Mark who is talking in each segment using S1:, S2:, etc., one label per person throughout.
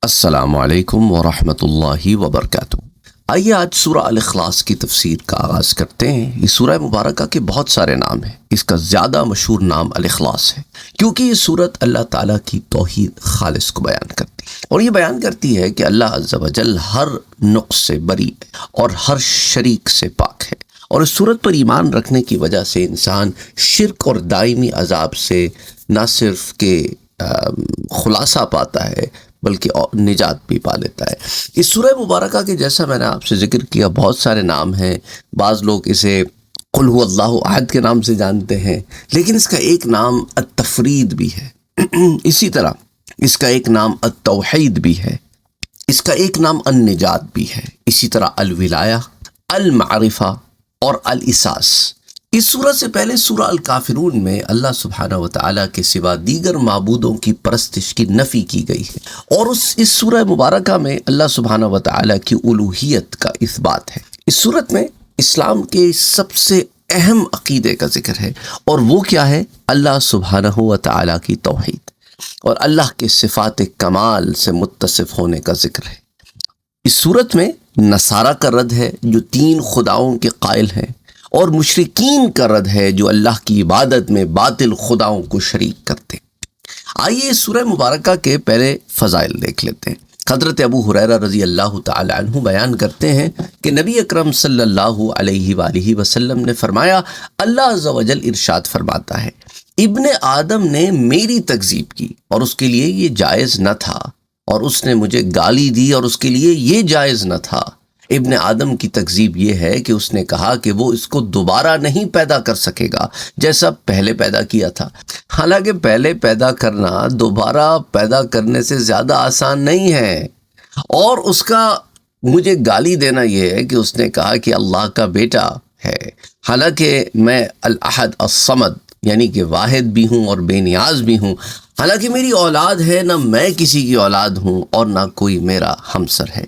S1: السلام علیکم ورحمۃ اللہ وبرکاتہ۔ آئیے آج سورہ الاخلاص کی تفسیر کا آغاز کرتے ہیں۔ یہ سورہ مبارکہ کے بہت سارے نام ہیں، اس کا زیادہ مشہور نام الاخلاص ہے، کیونکہ یہ سورت اللہ تعالیٰ کی توحید خالص کو بیان کرتی ہے، اور یہ بیان کرتی ہے کہ اللہ عز و جل ہر نقص سے بری ہے اور ہر شریک سے پاک ہے، اور اس سورت پر ایمان رکھنے کی وجہ سے انسان شرک اور دائمی عذاب سے نہ صرف کہ خلاصہ پاتا ہے بلکہ نجات بھی پا لیتا ہے۔ اس سورہ مبارکہ کے جیسا میں نے آپ سے ذکر کیا بہت سارے نام ہیں، بعض لوگ اسے قل هو اللہ احد کے نام سے جانتے ہیں، لیکن اس کا ایک نام التفرید بھی ہے، اسی طرح اس کا ایک نام التوحید بھی ہے، اس کا ایک نام النجات بھی ہے، اسی طرح الولایہ، المعرفہ اور الاساس۔ اس سورہ سے پہلے سورہ الکافرون میں اللہ سبحانہ وتعالیٰ کے سوا دیگر معبودوں کی پرستش کی نفی کی گئی ہے، اور اس سورہ مبارکہ میں اللہ سبحانہ وتعالیٰ کی الوہیت کا اثبات ہے۔ اس سورت میں اسلام کے سب سے اہم عقیدے کا ذکر ہے، اور وہ کیا ہے؟ اللہ سبحانہ وتعالیٰ کی توحید اور اللہ کے صفات کمال سے متصف ہونے کا ذکر ہے۔ اس سورت میں نصارہ کا رد ہے جو 3 خداؤں کے قائل ہیں، اور مشرکین کا رد ہے جو اللہ کی عبادت میں باطل خداؤں کو شریک کرتے ہیں۔ آئیے اس سورہ مبارکہ کے پہلے فضائل دیکھ لیتے ہیں۔ حضرت ابو ہریرہ رضی اللہ تعالی عنہ بیان کرتے ہیں کہ نبی اکرم صلی اللہ علیہ وآلہ وسلم نے فرمایا، اللہ عز و جل ارشاد فرماتا ہے، ابن آدم نے میری تکذیب کی اور اس کے لیے یہ جائز نہ تھا، اور اس نے مجھے گالی دی اور اس کے لیے یہ جائز نہ تھا۔ ابن آدم کی تکذیب یہ ہے کہ اس نے کہا کہ وہ اس کو دوبارہ نہیں پیدا کر سکے گا جیسا پہلے پیدا کیا تھا، حالانکہ پہلے پیدا کرنا دوبارہ پیدا کرنے سے زیادہ آسان نہیں ہے۔ اور اس کا مجھے گالی دینا یہ ہے کہ اس نے کہا کہ اللہ کا بیٹا ہے، حالانکہ میں الاحد الصمد یعنی کہ واحد بھی ہوں اور بے نیاز بھی ہوں، حالانکہ میری اولاد ہے، نہ میں کسی کی اولاد ہوں اور نہ کوئی میرا ہمسر ہے۔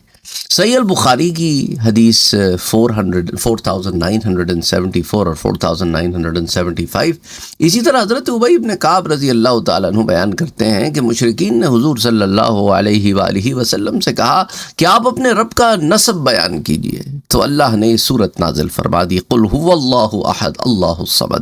S1: صحیح البخاری کی حدیث 4974 اور 4975۔ اسی طرح حضرت ابی بن کعب رضی اللہ تعالیٰ عنہ بیان کرتے ہیں کہ مشرکین نے حضور صلی اللہ علیہ وآلہ وسلم سے کہا کہ آپ اپنے رب کا نسب بیان کیجئے، تو اللہ نے سورت نازل فرما دی، قل هو اللہ احد اللہ الصمد۔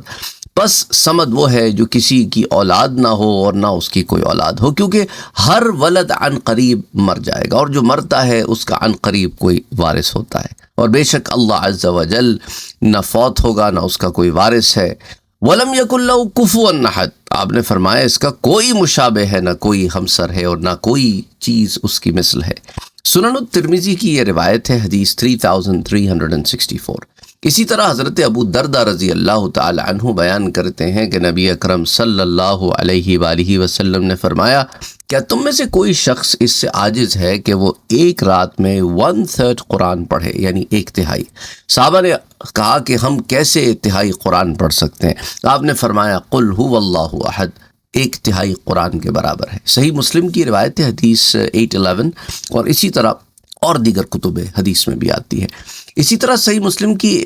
S1: بس صمد وہ ہے جو کسی کی اولاد نہ ہو اور نہ اس کی کوئی اولاد ہو، کیونکہ ہر ولد عن قریب مر جائے گا، اور جو مرتا ہے اس کا عن قریب کوئی وارث ہوتا ہے، اور بے شک اللہ عز و جل نہ فوت ہوگا نہ اس کا کوئی وارث ہے۔ وَلَمْ يَكُنْ لَهُ كُفُوًا أَحَدٌ، آپ نے فرمایا اس کا کوئی مشابہ ہے، نہ کوئی ہمسر ہے اور نہ کوئی چیز اس کی مثل ہے۔ سنن الترمذی کی یہ روایت ہے، حدیث 3364۔ اسی طرح حضرت ابو دردہ رضی اللہ تعالی عنہ بیان کرتے ہیں کہ نبی اکرم صلی اللہ علیہ وآلہ وسلم نے فرمایا، کیا تم میں سے کوئی شخص اس سے عاجز ہے کہ وہ ایک رات میں 1/3 قرآن پڑھے، یعنی 1/3؟ صحابہ نے کہا کہ ہم کیسے 1/3 قرآن پڑھ سکتے ہیں؟ آپ نے فرمایا، قل هو اللہ احد، 1/3 قرآن کے برابر ہے۔ صحیح مسلم کی روایت حدیث 811، اور اسی طرح اور دیگر کتب حدیث میں بھی آتی ہے۔ اسی طرح صحیح مسلم کی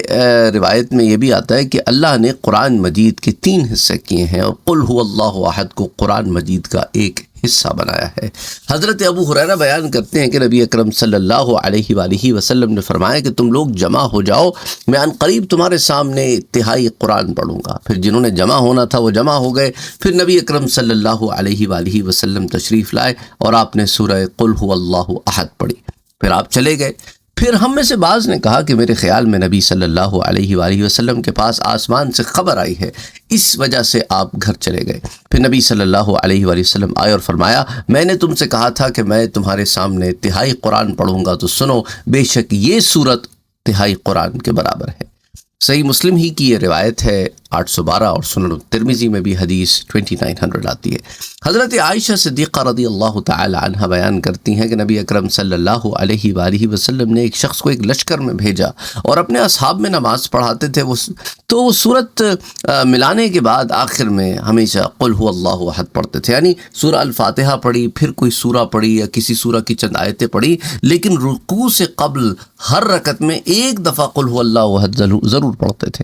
S1: روایت میں یہ بھی آتا ہے کہ اللہ نے قرآن مجید کے 3 حصے کیے ہیں، اور قل هو اللہ احد کو قرآن مجید کا ایک حصہ بنایا ہے۔ حضرت ابو ہریرہ بیان کرتے ہیں کہ نبی اکرم صلی اللہ علیہ وآلہ وسلم نے فرمایا کہ تم لوگ جمع ہو جاؤ، میں عن قریب تمہارے سامنے 1/3 قرآن پڑھوں گا۔ پھر جنہوں نے جمع ہونا تھا وہ جمع ہو گئے۔ پھر نبی اکرم صلی اللہ علیہ وآلہ وسلم تشریف لائے اور آپ نے سورہ قل هو اللہ احد پڑھی، پھر آپ چلے گئے۔ پھر ہم میں سے بعض نے کہا کہ میرے خیال میں نبی صلی اللہ علیہ وآلہ وسلم کے پاس آسمان سے خبر آئی ہے، اس وجہ سے آپ گھر چلے گئے۔ پھر نبی صلی اللہ علیہ وآلہ وسلم آئے اور فرمایا، میں نے تم سے کہا تھا کہ میں تمہارے سامنے 1/3 قرآن پڑھوں گا، تو سنو، بے شک یہ سورت 1/3 قرآن کے برابر ہے۔ صحیح مسلم ہی کی یہ روایت ہے 812، اور سنن الترمذی میں بھی حدیث 2900 آتی ہے۔ حضرت عائشہ صدیقہ رضی اللہ تعالی عنہ بیان کرتی ہیں کہ نبی اکرم صلی اللہ علیہ وآلہ وسلم نے ایک شخص کو ایک لشکر میں بھیجا اور اپنے اصحاب میں نماز پڑھاتے تھے، تو وہ سورت ملانے کے بعد آخر میں ہمیشہ قل هو اللہ احد پڑھتے تھے، یعنی سورہ الفاتحہ پڑھی، پھر کوئی سورہ پڑھی یا کسی سورہ کی چند آیتیں پڑھی، لیکن رکوع سے قبل ہر رکعت میں ایک دفعہ قل هو اللہ احد ضرور پڑھتے تھے۔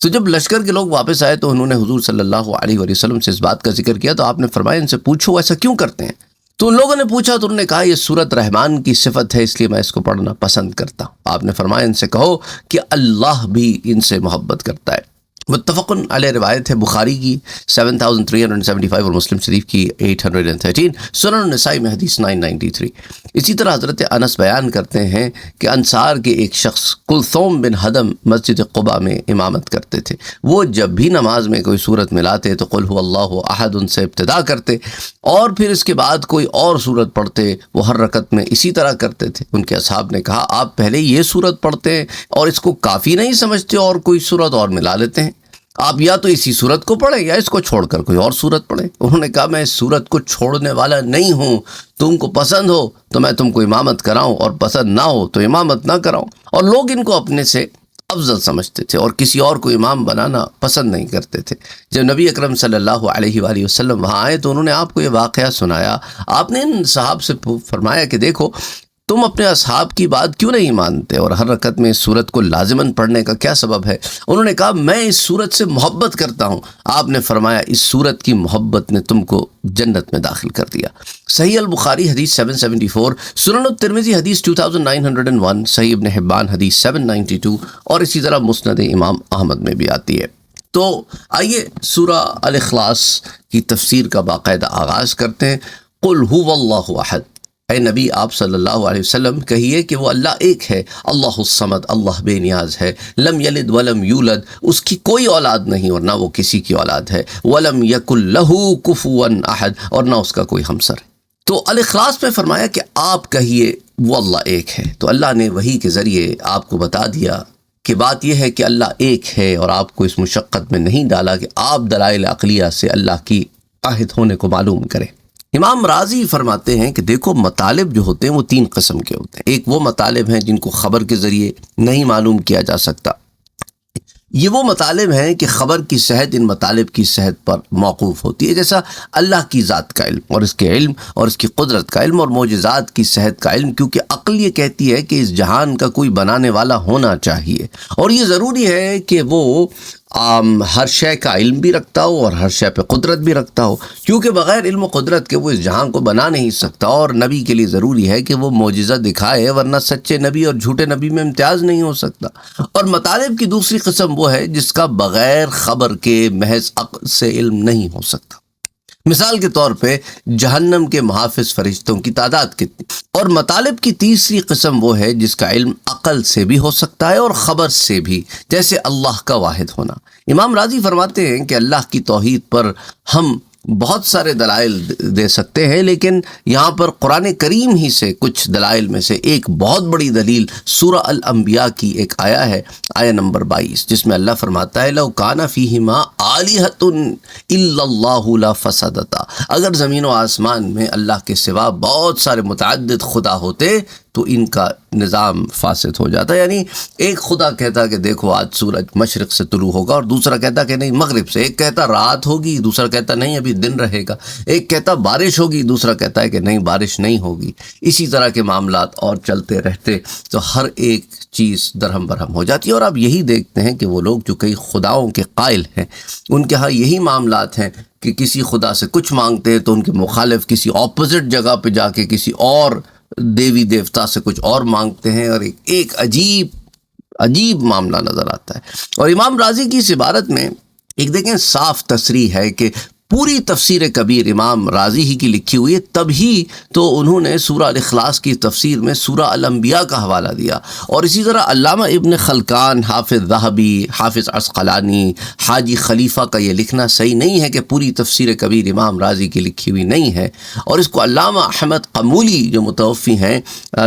S1: تو جب لشکر کے لوگ واپس آئے تو انہوں نے حضور صلی اللہ علیہ وسلم سے اس بات کا ذکر کیا، تو آپ نے فرمایا ان سے پوچھو ایسا کیوں کرتے ہیں؟ تو ان لوگوں نے پوچھا تو انہوں نے کہا یہ سورت رحمان کی صفت ہے، اس لیے میں اس کو پڑھنا پسند کرتا ہوں۔ آپ نے فرمایا ان سے کہو کہ اللہ بھی ان سے محبت کرتا ہے۔ متفقن علیہ روایت ہے، بخاری کی 7375 اور مسلم شریف کی 813، سنن النسائی میں حدیث 993۔ اسی طرح حضرت انس بیان کرتے ہیں کہ انصار کے ایک شخص کلثوم بن حدم مسجد قباء میں امامت کرتے تھے۔ وہ جب بھی نماز میں کوئی سورت ملاتے تو قل هو اللہ احد ان سے ابتدا کرتے، اور پھر اس کے بعد کوئی اور سورت پڑھتے۔ وہ ہر رکعت میں اسی طرح کرتے تھے۔ ان کے اصحاب نے کہا آپ پہلے یہ سورت پڑھتے ہیں اور اس کو کافی نہیں سمجھتے اور کوئی سورت اور ملا لیتے ہیں، آپ یا تو اسی صورت کو پڑھیں یا اس کو چھوڑ کر کوئی اور صورت پڑھیں۔ انہوں نے کہا میں اس صورت کو چھوڑنے والا نہیں ہوں، تم کو پسند ہو تو میں تم کو امامت کراؤں اور پسند نہ ہو تو امامت نہ کراؤں۔ اور لوگ ان کو اپنے سے افضل سمجھتے تھے اور کسی اور کو امام بنانا پسند نہیں کرتے تھے۔ جب نبی اکرم صلی اللہ علیہ وآلہ وسلم وہاں آئے تو انہوں نے آپ کو یہ واقعہ سنایا۔ آپ نے ان صحاب سے فرمایا کہ دیکھو تم اپنے اصحاب کی بات کیوں نہیں مانتے اور ہر رکعت میں اس سورت کو لازماً پڑھنے کا کیا سبب ہے؟ انہوں نے کہا میں اس سورت سے محبت کرتا ہوں۔ آپ نے فرمایا اس سورت کی محبت نے تم کو جنت میں داخل کر دیا۔ صحیح البخاری حدیث 774، سنن الترمذی حدیث 2901، صحیح ابن حبان حدیث 792، اور اسی طرح مسند امام احمد میں بھی آتی ہے۔ تو آئیے سورہ الاخلاص کی تفسیر کا باقاعدہ آغاز کرتے ہیں۔ قل هو اللہ احد، اے نبی آپ صلی اللہ علیہ وسلم کہیے کہ وہ اللہ ایک ہے، اللہ الصمد، اللہ بے نیاز ہے، لم یلد ولم یولد، اس کی کوئی اولاد نہیں اور نہ وہ کسی کی اولاد ہے، ولم یکن لہ کفوا احد، اور نہ اس کا کوئی ہمسر ہے۔ تو الاخلاص میں فرمایا کہ آپ کہیے وہ اللہ ایک ہے۔ تو اللہ نے وحی کے ذریعے آپ کو بتا دیا کہ بات یہ ہے کہ اللہ ایک ہے، اور آپ کو اس مشقت میں نہیں ڈالا کہ آپ دلائل عقلیہ سے اللہ کی واحد ہونے کو معلوم کریں۔ امام راضی فرماتے ہیں کہ دیکھو مطالب جو ہوتے ہیں وہ تین قسم کے ہوتے ہیں۔ ایک وہ مطالب ہیں جن کو خبر کے ذریعے نہیں معلوم کیا جا سکتا، یہ وہ مطالب ہیں کہ خبر کی صحت ان مطالب کی صحت پر موقوف ہوتی ہے، جیسا اللہ کی ذات کا علم اور اس کے علم اور اس کی قدرت کا علم اور معجزات کی صحت کا علم، کیونکہ عقل یہ کہتی ہے کہ اس جہان کا کوئی بنانے والا ہونا چاہیے، اور یہ ضروری ہے کہ وہ ہر شے کا علم بھی رکھتا ہو اور ہر شے پہ قدرت بھی رکھتا ہو، کیونکہ بغیر علم و قدرت کے وہ اس جہان کو بنا نہیں سکتا، اور نبی کے لیے ضروری ہے کہ وہ معجزہ دکھائے، ورنہ سچے نبی اور جھوٹے نبی میں امتیاز نہیں ہو سکتا۔ اور مطالب کی دوسری قسم وہ ہے جس کا بغیر خبر کے محض عقل سے علم نہیں ہو سکتا۔ مثال کے طور پہ جہنم کے محافظ فرشتوں کی تعداد کتنی، اور مطالب کی تیسری قسم وہ ہے جس کا علم عقل سے بھی ہو سکتا ہے اور خبر سے بھی، جیسے اللہ کا واحد ہونا۔ امام راضی فرماتے ہیں کہ اللہ کی توحید پر ہم بہت سارے دلائل دے سکتے ہیں، لیکن یہاں پر قرآن کریم ہی سے کچھ دلائل میں سے ایک بہت بڑی دلیل سورہ الانبیاء کی ایک آیا ہے، آیہ نمبر 22، جس میں اللہ فرماتا ہے لو کان فیہما آلہۃ الا اللہ لفسدتا، اگر زمین و آسمان میں اللہ کے سوا بہت سارے متعدد خدا ہوتے تو ان کا نظام فاسد ہو جاتا۔ یعنی ایک خدا کہتا کہ دیکھو آج سورج مشرق سے طلوع ہوگا، اور دوسرا کہتا کہ نہیں مغرب سے، ایک کہتا رات ہوگی، دوسرا کہتا نہیں ابھی دن رہے گا، ایک کہتا بارش ہوگی، دوسرا کہتا ہے کہ نہیں بارش نہیں ہوگی۔ اسی طرح کے معاملات اور چلتے رہتے تو ہر ایک چیز درہم برہم ہو جاتی ہے۔ اور آپ یہی دیکھتے ہیں کہ وہ لوگ جو کئی خداؤں کے قائل ہیں ان کے ہاں یہی معاملات ہیں کہ کسی خدا سے کچھ مانگتے ہیں تو ان کے مخالف کسی اپوزٹ جگہ پہ جا کے کسی اور دیوی دیوتا سے کچھ اور مانگتے ہیں، اور ایک عجیب معاملہ نظر آتا ہے۔ اور امام راضی کی اس عبارت میں ایک دیکھیں صاف تصریح ہے کہ پوری تفسیر کبیر امام راضی ہی کی لکھی ہوئی ہے، تبھی تو انہوں نے سورہ الاخلاص کی تفسیر میں سورہ الانبیاء کا حوالہ دیا۔ اور اسی طرح علامہ ابن خلکان، حافظ ذہبی، حافظ عسقلانی، حاجی خلیفہ کا یہ لکھنا صحیح نہیں ہے کہ پوری تفسیر کبیر امام راضی کی لکھی ہوئی نہیں ہے، اور اس کو علامہ احمد قمولی جو متوفی ہیں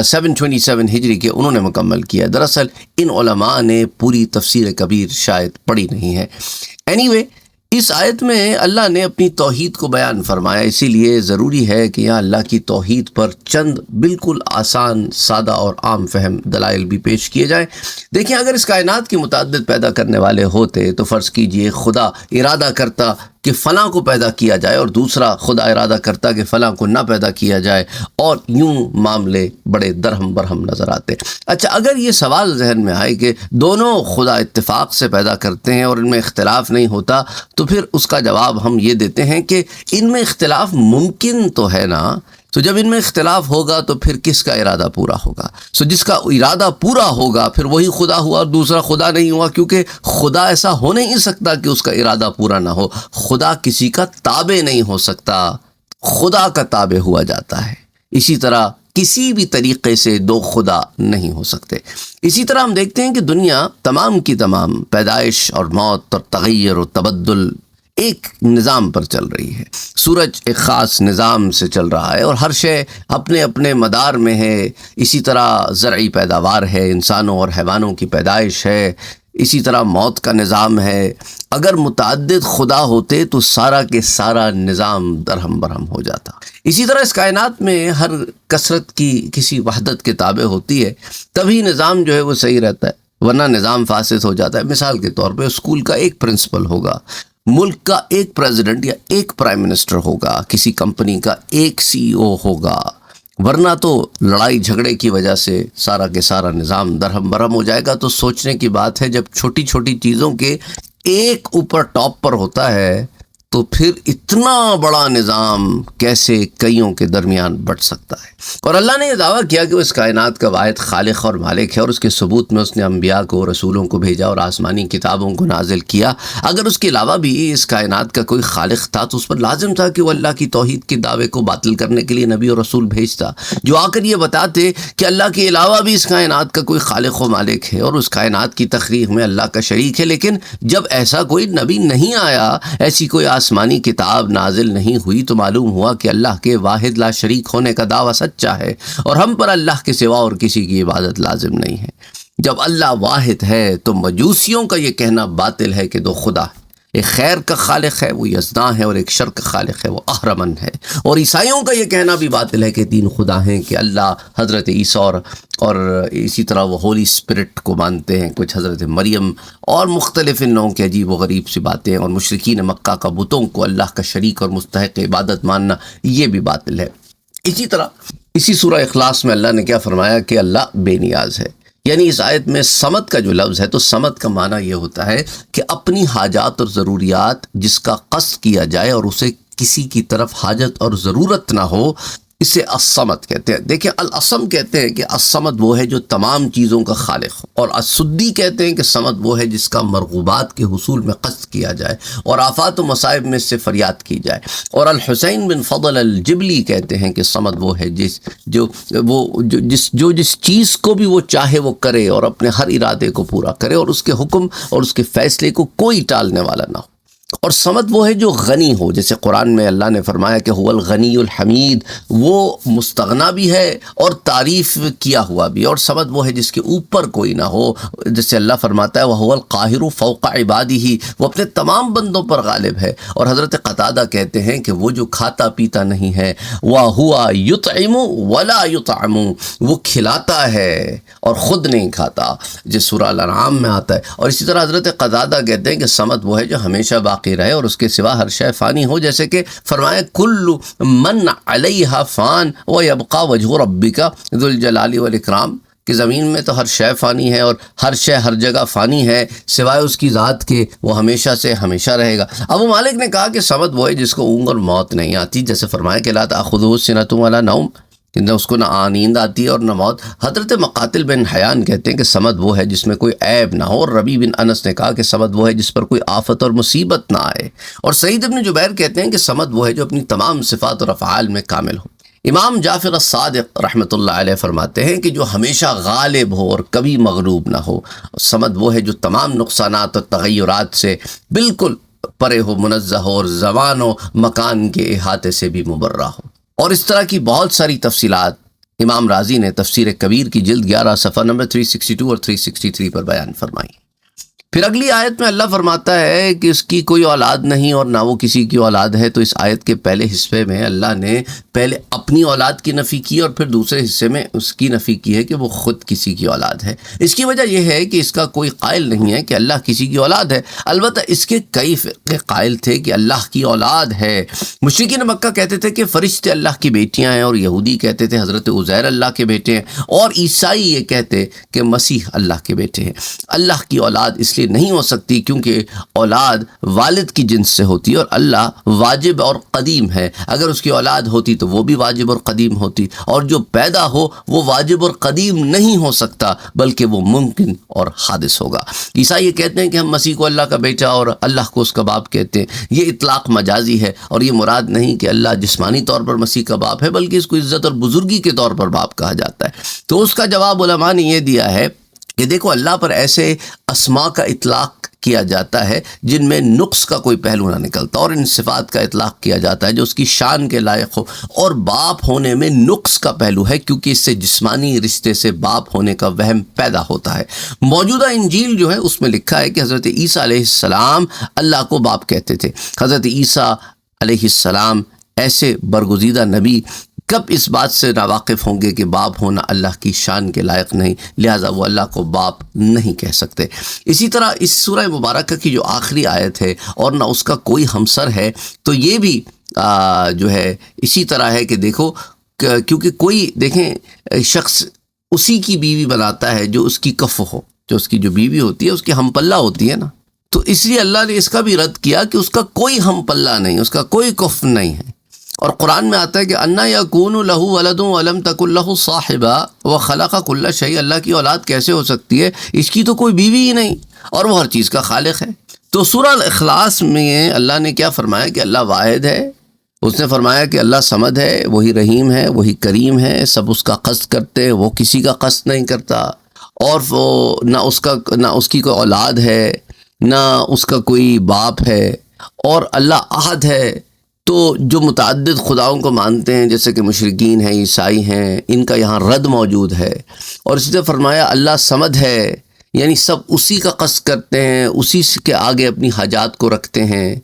S1: 727 ہجری کے، انہوں نے مکمل کیا۔ دراصل ان علماء نے پوری تفسیر کبیر شاید پڑھی نہیں ہے۔ anyway، اس آیت میں اللہ نے اپنی توحید کو بیان فرمایا، اسی لیے ضروری ہے کہ یہاں اللہ کی توحید پر چند بالکل آسان، سادہ اور عام فہم دلائل بھی پیش کیے جائیں۔ دیکھیں اگر اس کائنات کی متعدد پیدا کرنے والے ہوتے تو فرض کیجئے خدا ارادہ کرتا کہ فلاں کو پیدا کیا جائے اور دوسرا خدا ارادہ کرتا کہ فلاں کو نہ پیدا کیا جائے، اور یوں معاملے بڑے درہم برہم نظر آتے۔ اچھا اگر یہ سوال ذہن میں آئے کہ دونوں خدا اتفاق سے پیدا کرتے ہیں اور ان میں اختلاف نہیں ہوتا، تو پھر اس کا جواب ہم یہ دیتے ہیں کہ ان میں اختلاف ممکن تو ہے نا، تو جب ان میں اختلاف ہوگا تو پھر کس کا ارادہ پورا ہوگا؟ جس کا ارادہ پورا ہوگا پھر وہی خدا ہوا اور دوسرا خدا نہیں ہوا، کیونکہ خدا ایسا ہو نہیں سکتا کہ اس کا ارادہ پورا نہ ہو۔ خدا کسی کا تابع نہیں ہو سکتا، خدا کا تابع ہوا جاتا ہے۔ اسی طرح کسی بھی طریقے سے دو خدا نہیں ہو سکتے۔ اسی طرح ہم دیکھتے ہیں کہ دنیا تمام کی تمام پیدائش اور موت اور تغیر اور تبدل ایک نظام پر چل رہی ہے۔ سورج ایک خاص نظام سے چل رہا ہے اور ہر شے اپنے اپنے مدار میں ہے۔ اسی طرح زرعی پیداوار ہے، انسانوں اور حیوانوں کی پیدائش ہے، اسی طرح موت کا نظام ہے۔ اگر متعدد خدا ہوتے تو سارا کے سارا نظام درہم برہم ہو جاتا۔ اسی طرح اس کائنات میں ہر کثرت کی کسی وحدت کے تابع ہوتی ہے، تبھی نظام جو ہے وہ صحیح رہتا ہے، ورنہ نظام فاسد ہو جاتا ہے۔ مثال کے طور پہ اسکول کا ایک پرنسپل ہوگا، ملک کا ایک پریزیڈنٹ یا ایک پرائم منسٹر ہوگا، کسی کمپنی کا ایک CEO ہوگا، ورنہ تو لڑائی جھگڑے کی وجہ سے سارا کے سارا نظام درہم برہم ہو جائے گا۔ تو سوچنے کی بات ہے، جب چھوٹی چھوٹی چیزوں کے ایک اوپر ٹاپ پر ہوتا ہے تو پھر اتنا بڑا نظام کیسے کئیوں کے درمیان بٹ سکتا ہے؟ اور اللہ نے یہ دعویٰ کیا کہ وہ اس کائنات کا واحد خالق اور مالک ہے، اور اس کے ثبوت میں اس نے انبیاء کو، رسولوں کو بھیجا اور آسمانی کتابوں کو نازل کیا۔ اگر اس کے علاوہ بھی اس کائنات کا کوئی خالق تھا تو اس پر لازم تھا کہ وہ اللہ کی توحید کے دعوے کو باطل کرنے کے لیے نبی اور رسول بھیجتا، جو آ کر یہ بتاتے کہ اللہ کے علاوہ بھی اس کائنات کا کوئی خالق و مالک ہے اور اس کائنات کی تخلیق میں اللہ کا شریک ہے۔ لیکن جب ایسا کوئی نبی نہیں آیا، ایسی کوئی آسمانی کتاب نازل نہیں ہوئی، تو معلوم ہوا کہ اللہ کے واحد لا شریک ہونے کا دعویٰ سچا ہے اور ہم پر اللہ کے سوا اور کسی کی عبادت لازم نہیں ہے۔ جب اللہ واحد ہے تو مجوسیوں کا یہ کہنا باطل ہے کہ دو خدا ہے، ایک خیر کا خالق ہے وہ یزداں ہے اور ایک شر کا خالق ہے وہ اہرمن ہے، اور عیسائیوں کا یہ کہنا بھی باطل ہے کہ تین خدا ہیں، کہ اللہ حضرت عیسیٰ اور اسی طرح وہ ہولی اسپرٹ کو مانتے ہیں، کچھ حضرت مریم، اور مختلف ان لوگوں کے عجیب و غریب سی باتیں، اور مشرکین مکہ کا بتوں کو اللہ کا شریک اور مستحق عبادت ماننا یہ بھی باطل ہے۔ اسی طرح اسی سورہ اخلاص میں اللہ نے کیا فرمایا کہ اللہ بے نیاز ہے۔ یعنی اس آیت میں صمد کا جو لفظ ہے، تو صمد کا معنی یہ ہوتا ہے کہ اپنی حاجات اور ضروریات جس کا قصد کیا جائے اور اسے کسی کی طرف حاجت اور ضرورت نہ ہو، اسے الصمد کہتے ہیں۔ دیکھیں، الاصم کہتے ہیں کہ الصمد وہ ہے جو تمام چیزوں کا خالق ہو، اور الصدی کہتے ہیں کہ صمد وہ ہے جس کا مرغوبات کے حصول میں قصد کیا جائے اور آفات و مصائب میں سے فریاد کی جائے۔ اور الحسین بن فضل الجبلی کہتے ہیں کہ صمد وہ ہے جس چیز کو بھی وہ چاہے وہ کرے اور اپنے ہر ارادے کو پورا کرے، اور اس کے حکم اور اس کے فیصلے کو کوئی ٹالنے والا نہ ہو۔ اور صمد وہ ہے جو غنی ہو، جیسے قرآن میں اللہ نے فرمایا کہ هو الغنی الحمید، وہ مستغنا بھی ہے اور تعریف کیا ہوا بھی، اور صمد وہ ہے جس کے اوپر کوئی نہ ہو، جیسے اللہ فرماتا ہے وهو القاہر فوق عباده، وہ اپنے تمام بندوں پر غالب ہے۔ اور حضرت قتادہ کہتے ہیں کہ وہ جو کھاتا پیتا نہیں ہے، وَهُوَ يُطْعِمُ وَلَا يُطْعَمُ، وہ کھلاتا ہے اور خود نہیں کھاتا، جس سورہ الانعام میں آتا ہے۔ اور اسی طرح حضرت قتادہ کہتے ہیں کہ صمد وہ ہے جو ہمیشہ باقی رہے اور اس کے سوا ہر شے فانی ہو، جیسے کہ فرمایا کل من علیہا فان ویبقى وجہ ربک ذو الجلال والاکرام، کہ زمین میں تو ہر شے فانی ہے اور ہر شے ہر جگہ فانی ہے سوائے اس کی ذات کے، وہ ہمیشہ سے ہمیشہ رہے گا۔ ابو مالک نے کہا کہ صمد وہ ہے جس کو اونگ اور موت نہیں آتی، جیسے فرمایا کہ لا تأخذہ سنۃ ولا نوم، کہ نہ اس کو نہ نیند آتی ہے اور نہ موت۔ حضرت مقاتل بن حیان کہتے ہیں کہ صمد وہ ہے جس میں کوئی عیب نہ ہو، اور ربیع بن انس نے کہا کہ صمد وہ ہے جس پر کوئی آفت اور مصیبت نہ آئے، اور سعید بن جبیر کہتے ہیں کہ صمد وہ ہے جو اپنی تمام صفات اور افعال میں کامل ہو۔ امام جعفر الصادق رحمۃ اللہ علیہ فرماتے ہیں کہ جو ہمیشہ غالب ہو اور کبھی مغلوب نہ ہو۔ صمد وہ ہے جو تمام نقصانات اور تغیرات سے بالکل پرے ہو، منزہ ہو، اور زمان و مکان کے احاطے سے بھی مبرہ ہو۔ اور اس طرح کی بہت ساری تفصیلات امام رازی نے تفسیر کبیر کی جلد 11 صفحہ نمبر 362 اور 363 پر بیان فرمائی۔ پھر اگلی آیت میں اللہ فرماتا ہے کہ اس کی کوئی اولاد نہیں اور نہ وہ کسی کی اولاد ہے۔ تو اس آیت کے پہلے حصے میں اللہ نے پہلے اپنی اولاد کی نفی کی اور پھر دوسرے حصے میں اس کی نفی کی ہے کہ وہ خود کسی کی اولاد ہے۔ اس کی وجہ یہ ہے کہ اس کا کوئی قائل نہیں ہے کہ اللہ کسی کی اولاد ہے، البتہ اس کے کئی فرقے قائل تھے کہ اللہ کی اولاد ہے۔ مشرکین مکہ کہتے تھے کہ فرشتے اللہ کی بیٹیاں ہیں، اور یہودی کہتے تھے حضرت عزیر اللہ کے بیٹے ہیں، اور عیسائی یہ کہتے کہ مسیح اللہ کے بیٹے ہیں۔ اللہ کی اولاد اس لیے کہ نہیں ہو سکتی، کیونکہ اولاد والد کی جنس سے ہوتی ہے اور اللہ واجب اور قدیم ہے۔ اگر اس کی اولاد ہوتی تو وہ بھی واجب اور قدیم ہوتی، اور جو پیدا ہو وہ واجب اور قدیم نہیں ہو سکتا بلکہ وہ ممکن اور حادث ہوگا۔ عیسائی یہ کہتے ہیں کہ ہم مسیح کو اللہ کا بیٹا اور اللہ کو اس کا باپ کہتے ہیں، یہ اطلاق مجازی ہے، اور یہ مراد نہیں کہ اللہ جسمانی طور پر مسیح کا باپ ہے، بلکہ اس کو عزت اور بزرگی کے طور پر باپ کہا جاتا ہے۔ تو اس کا جواب علماء نے یہ دیا ہے کہ دیکھو، اللہ پر ایسے اسماء کا اطلاق کیا جاتا ہے جن میں نقص کا کوئی پہلو نہ نکلتا، اور ان صفات کا اطلاق کیا جاتا ہے جو اس کی شان کے لائق ہو، اور باپ ہونے میں نقص کا پہلو ہے کیونکہ اس سے جسمانی رشتے سے باپ ہونے کا وہم پیدا ہوتا ہے۔ موجودہ انجیل جو ہے اس میں لکھا ہے کہ حضرت عیسیٰ علیہ السلام اللہ کو باپ کہتے تھے۔ حضرت عیسیٰ علیہ السلام ایسے برگزیدہ نبی کب اس بات سے ناواقف ہوں گے کہ باپ ہونا اللہ کی شان کے لائق نہیں، لہٰذا وہ اللہ کو باپ نہیں کہہ سکتے۔ اسی طرح اس سورہ مبارکہ کی جو آخری آیت ہے اور نہ اس کا کوئی ہمسر ہے، تو یہ بھی جو ہے اسی طرح ہے کہ دیکھو، کیونکہ کوئی دیکھیں شخص اسی کی بیوی بناتا ہے جو اس کی کف ہو، جو اس کی جو بیوی ہوتی ہے اس کی ہم پلہ ہوتی ہے نا، تو اس لیے اللہ نے اس کا بھی رد کیا کہ اس کا کوئی ہم پلہ نہیں، اس کا کوئی کف نہیں ہے۔ اور قرآن میں آتا ہے کہ انا یکون لہ ولد ولم تکن لہ صاحبہ وخلق کل شیء، اللہ کی اولاد کیسے ہو سکتی ہے، اس کی تو کوئی بیوی ہی نہیں اور وہ ہر چیز کا خالق ہے۔ تو سورہ الاخلاص میں اللہ نے کیا فرمایا کہ اللہ واحد ہے، اس نے فرمایا کہ اللہ صمد ہے، وہی رحیم ہے، وہی کریم ہے، سب اس کا قصد کرتے، وہ کسی کا قصد نہیں کرتا، اور وہ نہ اس کی کوئی اولاد ہے، نہ اس کا کوئی باپ ہے، اور اللہ احد ہے۔ تو جو متعدد خداؤں کو مانتے ہیں جیسے کہ مشرکین ہیں، عیسائی ہیں، ان کا یہاں رد موجود ہے۔ اور اسی طرح فرمایا اللہ صمد ہے، یعنی سب اسی کا قصد کرتے ہیں، اسی کے آگے اپنی حاجات کو رکھتے ہیں،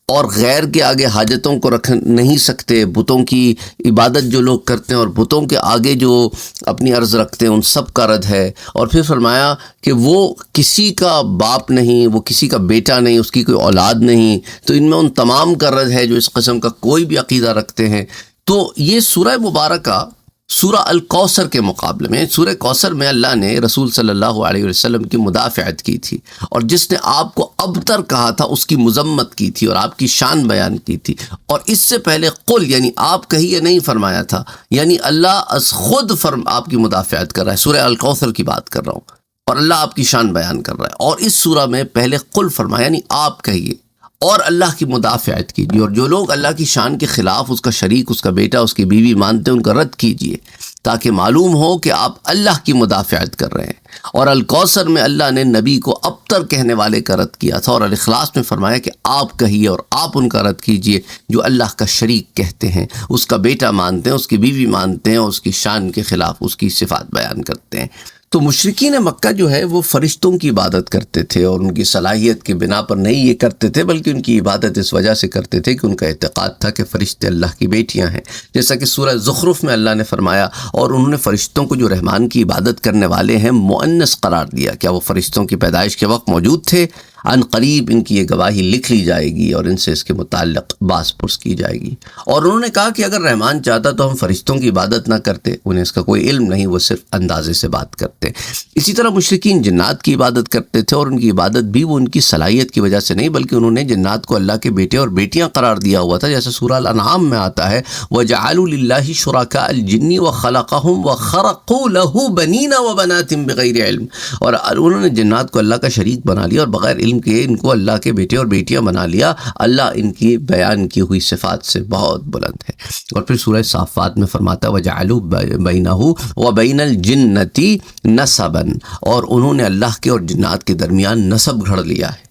S1: اور غیر کے آگے حاجتوں کو رکھ نہیں سکتے۔ بتوں کی عبادت جو لوگ کرتے ہیں اور بتوں کے آگے جو اپنی عرض رکھتے ہیں ان سب کا رد ہے۔ اور پھر فرمایا کہ وہ کسی کا باپ نہیں، وہ کسی کا بیٹا نہیں، اس کی کوئی اولاد نہیں، تو ان میں ان تمام کا رد ہے جو اس قسم کا کوئی بھی عقیدہ رکھتے ہیں۔ تو یہ سورہ مبارکہ سورہ الکوثر کے مقابلے میں، سورہ کوثر میں اللہ نے رسول صلی اللہ علیہ وسلم کی مدافعت کی تھی، اور جس نے آپ کو ابتر کہا تھا اس کی مذمت کی تھی اور آپ کی شان بیان کی تھی۔ اور اس سے پہلے قل یعنی آپ کہیے نہیں فرمایا تھا، یعنی اللہ از خود آپ کی مدافعت کر رہا ہے۔ سورہ الکوثر کی بات کر رہا ہوں، اور اللہ آپ کی شان بیان کر رہا ہے، اور اس سورہ میں پہلے قل فرمایا یعنی آپ کہیے اور اللہ کی مدافعت کیجیے، اور جو لوگ اللہ کی شان کے خلاف اس کا شریک، اس کا بیٹا، اس کی بیوی مانتے ہیں ان کا رد کیجیے، تاکہ معلوم ہو کہ آپ اللہ کی مدافعت کر رہے ہیں۔ اور الکوثر میں اللہ نے نبی کو ابتر کہنے والے کا رد کیا تھا، اور الاخلاص میں فرمایا کہ آپ کہیے اور آپ ان کا رد کیجیے جو اللہ کا شریک کہتے ہیں، اس کا بیٹا مانتے ہیں، اس کی بیوی مانتے ہیں، اور اس کی شان کے خلاف اس کی صفات بیان کرتے ہیں۔ تو مشرکین مکہ جو ہے وہ فرشتوں کی عبادت کرتے تھے، اور ان کی صلاحیت کی بنا پر نہیں یہ کرتے تھے، بلکہ ان کی عبادت اس وجہ سے کرتے تھے کہ ان کا اعتقاد تھا کہ فرشتے اللہ کی بیٹیاں ہیں، جیسا کہ سورہ زخرف میں اللہ نے فرمایا، اور انہوں نے فرشتوں کو جو رحمان کی عبادت کرنے والے ہیں مؤنث قرار دیا۔ کیا وہ فرشتوں کی پیدائش کے وقت موجود تھے؟ عن قریب ان کی یہ گواہی لکھ لی جائے گی اور ان سے اس کے متعلق باز پرس کی جائے گی۔ اور انہوں نے کہا کہ اگر رحمان چاہتا تو ہم فرشتوں کی عبادت نہ کرتے، انہیں اس کا کوئی علم نہیں، وہ صرف اندازے سے بات کرتے۔ اسی طرح مشرکین جنات کی عبادت کرتے تھے، اور ان کی عبادت بھی وہ ان کی صلاحیت کی وجہ سے نہیں، بلکہ انہوں نے جنات کو اللہ کے بیٹے اور بیٹیاں قرار دیا ہوا تھا، جیسے سورہ الانعام میں آتا ہے وَجَعَلُوا لِلَّهِ شُرَكَاءَ الْجِنِّ وَخَلَقَهُمْ وَخَرَقُوا لَهُ بَنِينَ وَبَنَاتٍ بِغَيْرِ علم، اور انہوں نے جنات کو اللہ کا شریک بنا لیا اور بغیر علم کے ان کو اللہ کے بیٹے اور بیٹیاں بنا لیا۔ اللہ ان کی بیان کی ہوئی صفات سے بہت بلند ہے۔ اور پھر سورہ صافات میں فرماتا ہے وَجَعَلُوا بَيْنَهُ وَبَيْنَ الْجِنَّةِ نَسَبًا، اور انہوں نے اللہ کے اور جنات کے درمیان نسب گھڑ لیا ہے۔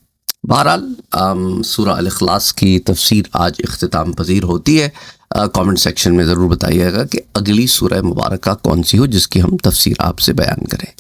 S1: بہرحال سورہ الاخلاص کی تفسیر آج اختتام پذیر ہوتی ہے۔ کامنٹ سیکشن میں ضرور بتائیے گا کہ اگلی سورہ مبارکہ کون سی ہو جس کی ہم تفسیر آپ سے بیان کریں۔